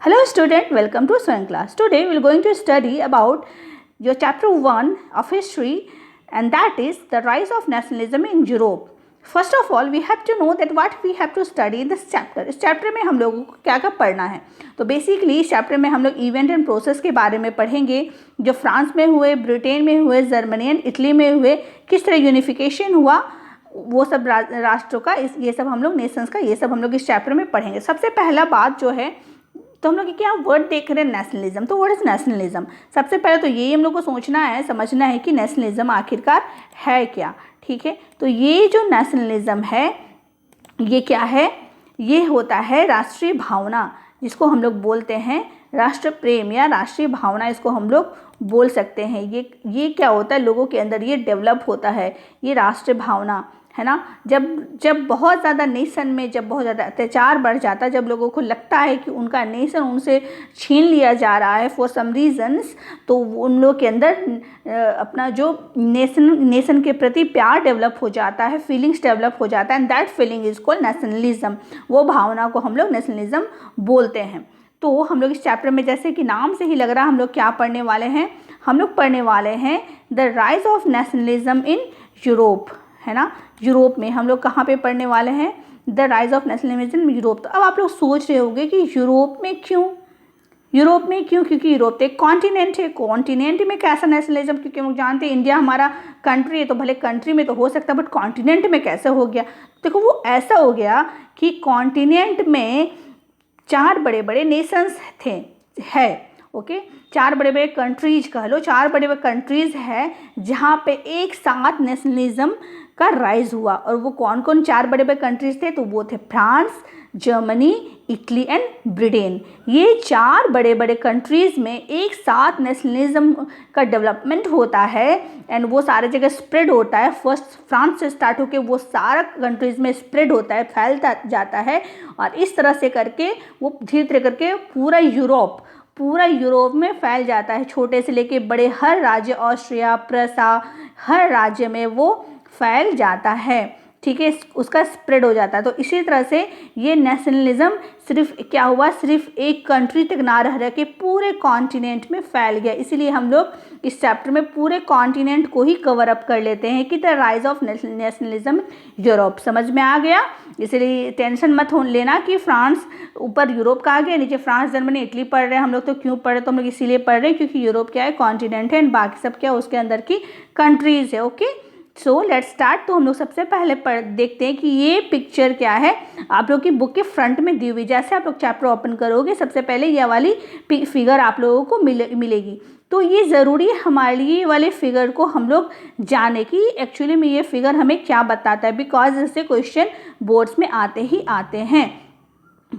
Hello student, welcome to Swayam class. Today we are going to study about your chapter 1 of history, and that is the rise of nationalism in Europe. First of all, we have to know that what we have to study in this chapter. इस chapter में हम लोगों को क्या क्या पढ़ना है. तो बेसिकली इस चैप्टर में हम लोग इवेंट एंड प्रोसेस के बारे में पढ़ेंगे, जो फ्रांस में हुए, ब्रिटेन में हुए, जर्मनी एंड इटली में हुए, किस तरह यूनिफिकेशन हुआ, वो सब राष्ट्रों का, ये सब हम लोग नेशंस का, ये सब हम लोग इस चैप्टर में पढ़ेंगे. सबसे पहला बात जो है, तो हम लोग क्या वर्ड देख रहे हैं, नेशनलिज्म. तो व्हाट इज नेशनलिज्म? सबसे पहले तो यही हम लोग को सोचना है, समझना है कि नेशनलिज्म आखिरकार है क्या. ठीक है, तो ये जो नेशनलिज्म है ये क्या है? ये होता है राष्ट्रीय भावना, जिसको हम लोग बोलते हैं राष्ट्र प्रेम या राष्ट्रीय भावना, इसको हम लोग बोल सकते हैं. ये क्या होता है, लोगों के अंदर ये डेवलप होता है, ये राष्ट्रीय भावना है ना. जब बहुत ज़्यादा नेशन में जब बहुत ज़्यादा अत्याचार बढ़ जाता है, जब लोगों को लगता है कि उनका नेशन उनसे छीन लिया जा रहा है फॉर सम रीजंस, तो उन लोगों के अंदर अपना जो नेशन के प्रति प्यार डेवलप हो जाता है, फीलिंग्स डेवलप हो जाता है, and that feeling is called nationalism. वो भावना को हम लोग नेशनलिज्म बोलते हैं. तो हम लोग इस चैप्टर में, जैसे कि नाम से ही लग रहा है, हम लोग क्या पढ़ने वाले हैं? हम लोग पढ़ने वाले हैं the rise of nationalism in Europe, है ना. यूरोप में हम लोग कहाँ पे पढ़ने वाले हैं? The rise of nationalism in Europe. तो अब आप लोग सोच रहे होंगे कि यूरोप में क्यों? यूरोप में क्यों? क्योंकि यूरोप तो एक कॉन्टिनेंट है. कॉन्टिनेंट में कैसा नेशनलिज्म? क्योंकि हम जानते हैं इंडिया हमारा कंट्री है, तो भले कंट्री में तो हो सकता है, बट कॉन्टिनेंट में कैसे हो गया? देखो, वो ऐसा हो गया कि कॉन्टिनेंट में 4 बड़े बड़े नेशंस थे, है. ओके, 4 बड़े बड़े कंट्रीज कह लो, 4 बड़े बड़े कंट्रीज है जहाँ पे एक साथ नेशनलिज्म का राइज हुआ. और वो कौन कौन 4 बड़े बड़े कंट्रीज थे? तो वो थे France, Germany, Italy and Britain. ये 4 बड़े बड़े कंट्रीज में एक साथ नेशनलिज्म का डेवलपमेंट होता है, एंड वो सारे जगह स्प्रेड होता है. फर्स्ट फ्रांस से स्टार्ट होकर वो सारा कंट्रीज में स्प्रेड होता है, फैलता जाता है, और इस तरह से करके वो धीरे धीरे करके पूरा यूरोप में फैल जाता है. छोटे से लेके बड़े हर राज्य, ऑस्ट्रिया, प्रसा, हर राज्य में वो फैल जाता है. ठीक है, उसका स्प्रेड हो जाता है. तो इसी तरह से ये नेशनलिज्म सिर्फ क्या हुआ, सिर्फ एक कंट्री तक ना रह के पूरे कॉन्टिनेंट में फैल गया. इसीलिए हम लोग इस चैप्टर में पूरे कॉन्टिनेंट को ही कवर अप कर लेते हैं कि the rise of nationalism Europe. समझ में आ गया? इसलिए टेंशन मत हो लेना कि फ्रांस ऊपर यूरोप का आ गया, नीचे फ्रांस, जर्मनी, इटली पढ़ रहे हैं हम लोग. तो क्यों पढ़ रहे? तो हम लोग इसीलिए पढ़ रहे हैं क्योंकि यूरोप क्या है, कॉन्टिनेंट है, एंड बाकी सब क्या उसके अंदर की कंट्रीज है. Okay, so let's start. तो हम लोग सबसे पहले देखते हैं कि ये पिक्चर क्या है. आप लोग की बुक के फ्रंट में दी हुई, जैसे आप लोग चैप्टर ओपन करोगे सबसे पहले ये वाली फिगर आप लोगों को मिलेगी. तो ये ज़रूरी है हमारे लिए ये वाले फिगर को हम लोग जाने की एक्चुअली में ये फिगर हमें क्या बताता है, बिकॉज इससे क्वेश्चन बोर्ड्स में आते ही आते हैं.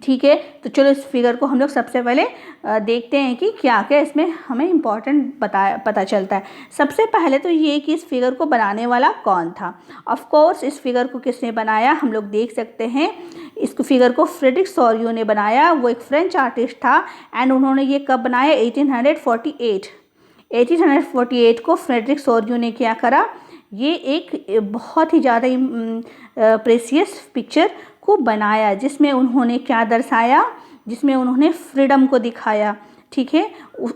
ठीक है, तो चलो इस फिगर को हम लोग सबसे पहले देखते हैं कि क्या क्या इसमें हमें इम्पॉर्टेंट पता चलता है. सबसे पहले तो ये कि इस फिगर को बनाने वाला कौन था. ऑफ कोर्स इस फिगर को किसने बनाया, हम लोग देख सकते हैं. इस फिगर को फ्रेडरिक सोरियो ने बनाया. वो एक फ्रेंच आर्टिस्ट था, एंड उन्होंने ये कब बनाया? 1848 को फ्रेडरिक सोरियो ने क्या करा, ये एक बहुत ही ज़्यादा प्रेसियस पिक्चर को बनाया, जिसमें उन्होंने क्या दर्शाया, जिसमें उन्होंने फ्रीडम को दिखाया. ठीक है,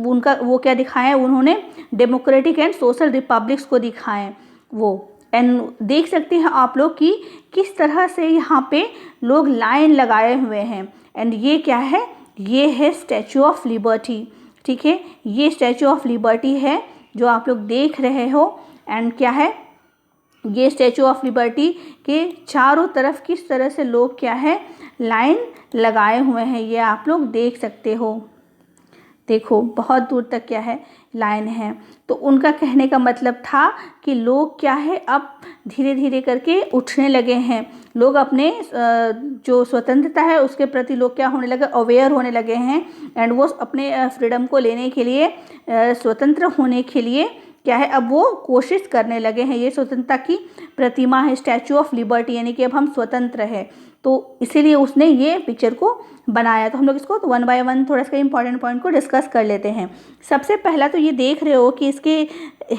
उनका वो क्या दिखाया, उन्होंने डेमोक्रेटिक एंड सोशल रिपब्लिक्स को दिखाएं वो. एंड देख सकते हैं आप लोग कि किस तरह से यहाँ पे लोग लाइन लगाए हुए हैं. एंड ये क्या है, ये है स्टैचू ऑफ लिबर्टी. ठीक है, ये स्टैचू ऑफ लिबर्टी है जो आप लोग देख रहे हो. एंड क्या है, ये स्टैचू ऑफ लिबर्टी के चारों तरफ किस तरह से लोग क्या है, लाइन लगाए हुए हैं, ये आप लोग देख सकते हो. देखो बहुत दूर तक क्या है, लाइन है. तो उनका कहने का मतलब था कि लोग क्या है, अब धीरे धीरे करके उठने लगे हैं. लोग अपने जो स्वतंत्रता है उसके प्रति लोग क्या होने लगे, अवेयर होने लगे हैं. एंड वो अपने फ्रीडम को लेने के लिए, स्वतंत्र होने के लिए क्या है, अब वो कोशिश करने लगे हैं. ये स्वतंत्रता की प्रतिमा है, स्टैचू ऑफ लिबर्टी, यानी कि अब हम स्वतंत्र है. तो इसीलिए उसने ये पिक्चर को बनाया. तो हम लोग इसको 1 बाय 1 थोड़ा सा इंपॉर्टेंट पॉइंट को डिस्कस कर लेते हैं. सबसे पहला तो ये देख रहे हो कि इसके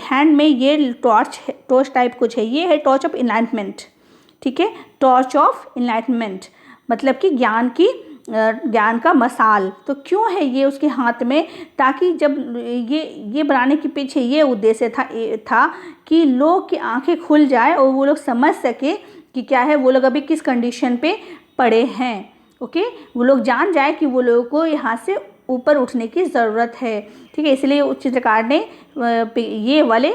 हैंड में ये टॉर्च टाइप कुछ है. ये है टॉर्च ऑफ इनलाइटमेंट. ठीक है, टॉर्च ऑफ इनलाइटमेंट मतलब कि ज्ञान की ज्ञान का मसाल। तो क्यों है ये उसके हाथ में? ताकि जब ये बनाने के पीछे ये उद्देश्य था कि लोग की आंखें खुल जाए और वो लोग समझ सके कि क्या है, वो लोग अभी किस कंडीशन पे पड़े हैं। ओके, वो लोग जान जाए कि वो लोगों को यहाँ से ऊपर उठने की ज़रूरत है। ठीक है, इसलिए चित्रकार ने ये वाले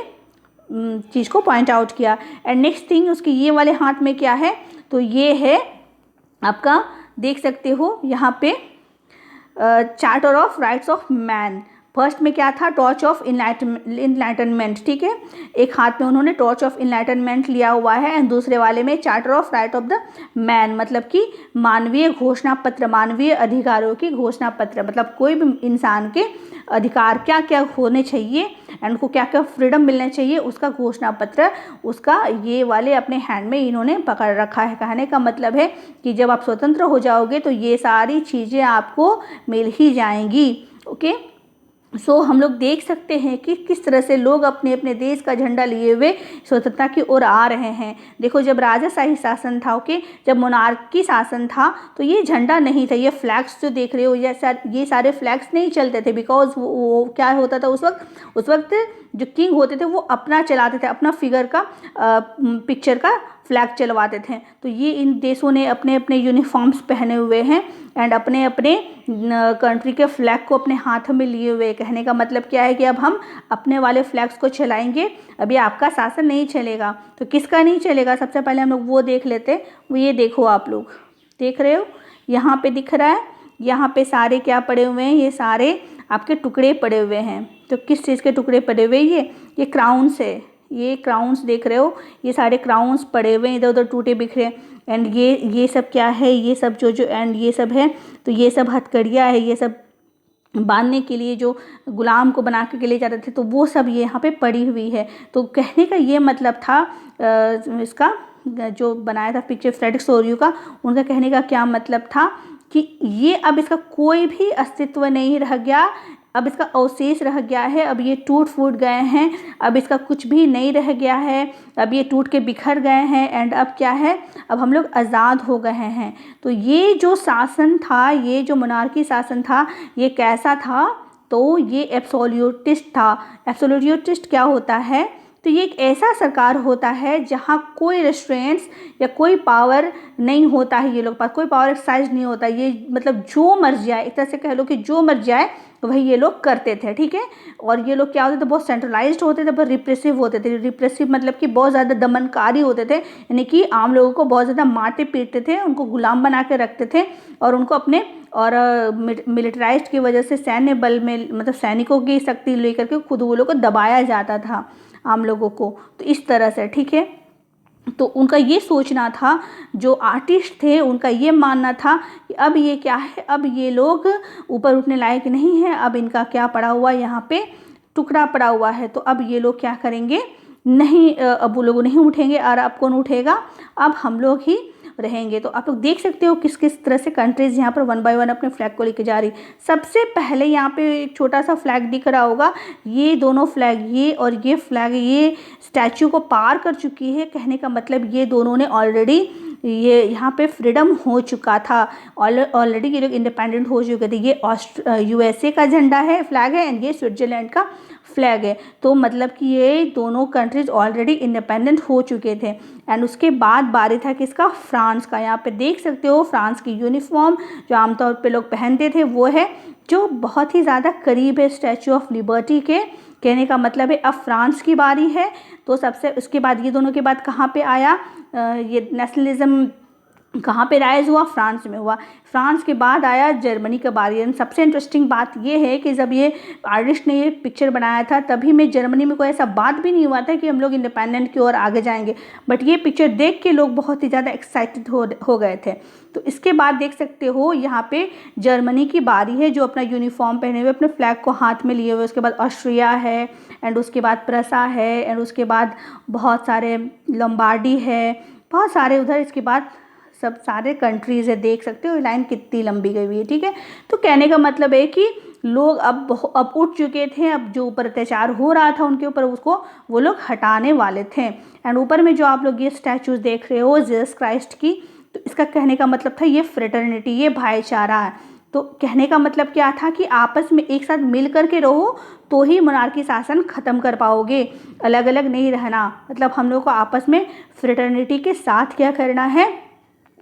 चीज़ को पॉइंट आउट किया। एंड नेक्स्ट थिंग, उसके ये वाले हाथ में क्या है? तो ये है आपका, देख सकते हो यहाँ पे charter of rights of man. First में क्या था? Torch of enlightenment. ठीक है, एक हाथ में उन्होंने टॉर्च ऑफ इनलाइटनमेंट लिया हुआ है एंड दूसरे वाले में charter of right of the man, मतलब कि मानवीय घोषणा पत्र, मानवीय अधिकारों की घोषणा पत्र, मतलब कोई भी इंसान के अधिकार क्या क्या होने चाहिए एंड उनको क्या क्या फ्रीडम मिलना चाहिए, उसका घोषणा पत्र, उसका ये वाले अपने हैंड में इन्होंने पकड़ रखा है। कहने का मतलब है कि जब आप स्वतंत्र हो जाओगे तो ये सारी चीज़ें आपको मिल ही जाएंगी। ओके, सो हम लोग देख सकते हैं कि किस तरह से लोग अपने अपने देश का झंडा लिए हुए स्वतंत्रता की ओर आ रहे हैं। देखो, जब राजाशाही शासन था, ओके, जब मोनार्की शासन था, तो ये झंडा नहीं था, ये फ्लैग्स जो देख रहे हो, ये सारे फ्लैग्स नहीं चलते थे। बिकॉज वो क्या होता था उस वक्त जो किंग होते थे वो अपना चलाते थे, अपना फिगर का पिक्चर का फ्लैग चलवाते थे। तो ये इन देशों ने अपने अपने यूनिफॉर्म्स पहने हुए हैं एंड अपने अपने कंट्री के फ्लैग को अपने हाथों में लिए हुए। कहने का मतलब क्या है कि अब हम अपने वाले फ्लैग्स को चलाएंगे, अभी आपका शासन नहीं चलेगा। तो किसका नहीं चलेगा? सबसे पहले हम लोग वो देख लेते हैं। वो ये देखो, आप लोग देख रहे हो, यहाँ पे दिख रहा है, यहाँ पे सारे क्या पड़े हुए हैं? ये सारे आपके टुकड़े पड़े हुए हैं। तो किस चीज़ के टुकड़े पड़े हुए? ये क्राउन्स है, ये क्राउन्स देख रहे हो, ये सारे क्राउन्स पड़े हुए हैं, इधर उधर टूटे बिखरे। एंड ये सब क्या है? ये सब जो एंड ये सब है, तो ये सब हथकड़ियाँ है, ये सब बांधने के लिए जो गुलाम को बना के ले जाते थे, तो वो सब ये यहाँ पे पड़ी हुई है। तो कहने का ये मतलब था, इसका जो बनाया था पिक्चर फ्रेडरिक सोर्यू का, उनका कहने का क्या मतलब था कि ये अब इसका कोई भी अस्तित्व नहीं रह गया, अब इसका अवशेष रह गया है, अब ये टूट फूट गए हैं, अब इसका कुछ भी नहीं रह गया है, अब ये टूट के बिखर गए हैं एंड अब क्या है? अब हम लोग आज़ाद हो गए हैं। तो ये जो शासन था, ये जो मोनार्की शासन था, ये कैसा था? तो ये एब्सोल्यूटिस्ट था। एब्सोल्यूटिस्ट क्या होता है? तो ये एक ऐसा सरकार होता है जहाँ कोई रेस्ट्रेंट्स या कोई पावर नहीं होता है, ये लोग पास कोई पावर एक्सरसाइज नहीं होता। ये मतलब जो मर जाए, एक तरह से कह लो कि जो मर जाए वही ये लोग करते थे। ठीक है, और ये लोग क्या होते थे? बहुत सेंट्रलाइज्ड होते थे, बहुत रिप्रेसिव होते थे। रिप्रेसिव मतलब कि बहुत ज़्यादा दमनकारी होते थे, यानी कि आम लोगों को बहुत ज़्यादा मारते पीटते थे, उनको गुलाम बना के रखते थे और उनको अपने और मिलिटराइज्ड की वजह से सैन्य बल में, मतलब सैनिकों की शक्ति लेकर के खुद वो लोग को दबाया जाता था आम लोगों को। तो इस तरह से, ठीक है, तो उनका ये सोचना था, जो आर्टिस्ट थे उनका ये मानना था कि अब ये क्या है? अब ये लोग ऊपर उठने लायक नहीं है, अब इनका क्या पड़ा हुआ यहाँ पे? टुकड़ा पड़ा हुआ है। तो अब ये लोग क्या करेंगे? नहीं, अब वो लोग नहीं उठेंगे। और अब कौन उठेगा? अब हम लोग ही रहेंगे। तो आप लोग देख सकते हो किस किस तरह से कंट्रीज़ यहाँ पर वन बाय वन अपने फ्लैग को लेके जा रही। सबसे पहले यहाँ पे एक छोटा सा फ्लैग दिख रहा होगा, ये दोनों फ्लैग, ये और ये फ्लैग, ये स्टैचू को पार कर चुकी है। कहने का मतलब ये दोनों ने ऑलरेडी, ये यहाँ पे फ्रीडम हो चुका था, ऑलरेडी ये लोग इंडिपेंडेंट हो चुके थे। ये यूएसए का झंडा है, फ्लैग है, एंड ये स्विट्जरलैंड का फ्लैग है। तो मतलब कि ये दोनों कंट्रीज ऑलरेडी इंडिपेंडेंट हो चुके थे। एंड उसके बाद बारी था किसका? फ्रांस का। यहाँ पे देख सकते हो फ्रांस की यूनिफॉर्म जो आमतौर पे लोग पहनते थे, वो है जो बहुत ही ज़्यादा करीब है स्टैचू ऑफ लिबर्टी के। कहने का मतलब है अब फ्रांस की बारी है। तो सबसे उसके बाद ये दोनों के बाद कहाँ पे आया? ये नेशनलिज्म कहाँ पे राइज हुआ? फ्रांस में हुआ। फ्रांस के बाद आया जर्मनी का बारी। एंड सबसे इंटरेस्टिंग बात ये है कि जब ये आर्टिस्ट ने ये पिक्चर बनाया था, तभी में जर्मनी में कोई ऐसा बात भी नहीं हुआ था कि हम लोग इंडिपेंडेंट की ओर आगे जाएंगे। बट ये पिक्चर देख के लोग बहुत ही ज़्यादा एक्साइटेड हो गए थे। तो इसके बाद देख सकते हो यहाँ पे जर्मनी की बारी है, जो अपना यूनिफॉर्म पहने हुए, अपने फ्लैग को हाथ में लिए हुए। उसके बाद ऑस्ट्रिया है, एंड उसके बाद प्रसा है, एंड उसके बाद बहुत सारे लम्बार्डी है, बहुत सारे उधर। इसके बाद सब सारे कंट्रीज़ है, देख सकते हो लाइन कितनी लंबी गई हुई है। ठीक है, तो कहने का मतलब है कि लोग अब उठ चुके थे। अब जो ऊपर अत्याचार हो रहा था उनके ऊपर, उसको वो लोग हटाने वाले थे। एंड ऊपर में जो आप लोग ये स्टैचूज देख रहे हो जीसस क्राइस्ट की, तो इसका कहने का मतलब था ये फ्रेटर्निटी, ये भाईचारा है। तो कहने का मतलब क्या था कि आपस में एक साथ मिल कर के रहो तो ही मोनार्की शासन ख़त्म कर पाओगे, अलग अलग नहीं रहना। मतलब हम लोग को आपस में फ्रेटर्निटी के साथ क्या करना है,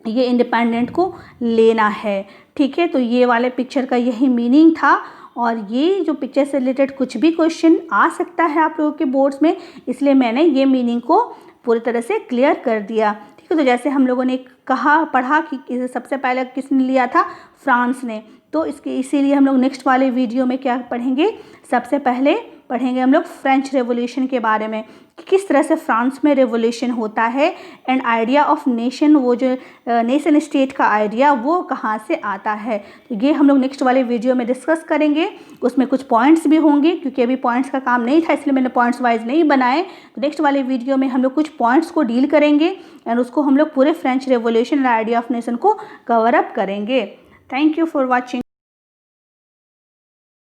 ये इंडिपेंडेंट को लेना है। ठीक है, तो ये वाले पिक्चर का यही मीनिंग था। और ये जो पिक्चर से रिलेटेड कुछ भी क्वेश्चन आ सकता है आप लोगों के बोर्ड्स में, इसलिए मैंने ये मीनिंग को पूरी तरह से क्लियर कर दिया। ठीक है, तो जैसे हम लोगों ने कहा पढ़ा कि सबसे पहले किसने लिया था, फ्रांस ने। तो इसीलिए हम लोग नेक्स्ट वाले वीडियो में क्या पढ़ेंगे, सबसे पहले पढ़ेंगे हम लोग फ्रेंच रेवोल्यूशन के बारे में कि किस तरह से फ्रांस में रेवोल्यूशन होता है एंड आइडिया ऑफ नेशन, वो जो नेशन स्टेट का आइडिया वो कहाँ से आता है। तो ये हम लोग नेक्स्ट वाले वीडियो में डिस्कस करेंगे। उसमें कुछ पॉइंट्स भी होंगे, क्योंकि अभी पॉइंट्स का काम नहीं था इसलिए मैंने पॉइंट्स वाइज नहीं बनाए। तो नेक्स्ट वाले वीडियो में हम लोग कुछ पॉइंट्स को डील करेंगे एंड उसको हम लोग पूरे French revolution and idea of nation को कवर अप करेंगे। Thank you for watching.